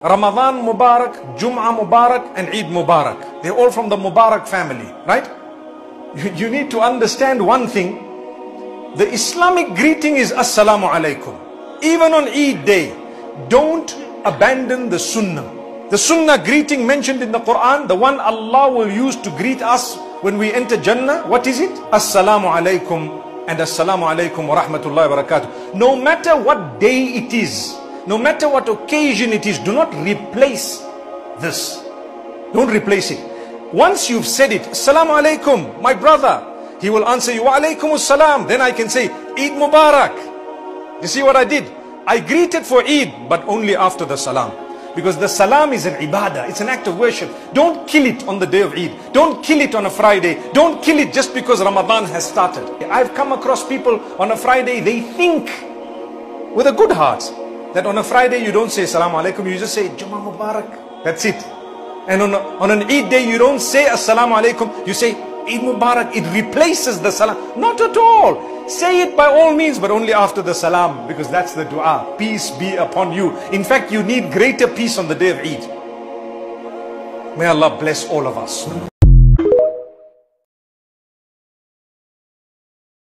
Ramadan Mubarak, Jum'ah Mubarak and Eid Mubarak. They're all from the Mubarak family, right? You need to understand one thing. The Islamic greeting is Assalamu alaikum. Even on Eid day, don't abandon the Sunnah. The Sunnah greeting mentioned in the Quran, the one Allah will use to greet us when we enter Jannah, what is it? Assalamu alaikum and Assalamu alaikum wa rahmatullahi wa barakatuh. No matter what day it is, no matter what occasion it is, do not replace this. Don't replace it. Once you've said it, Assalamu alaikum, my brother, he will answer you, Wa alaikum assalam. Then I can say, Eid Mubarak. You see what I did? I greeted for Eid, but only after the salam. Because the salam is an ibadah, it's an act of worship. Don't kill it on the day of Eid. Don't kill it on a Friday. Don't kill it just because Ramadan has started. I've come across people on a Friday, they think with a good heart that on a Friday you don't say Assalamu alaikum, you just say Jummah Mubarak. That's it. And on an Eid day you don't say Assalamu alaikum, you say Eid Mubarak. It replaces the salam. Not at all. Say it by all means, but only after the salam, because that's the dua. Peace be upon you. In fact, you need greater peace on the day of Eid. May Allah bless all of us.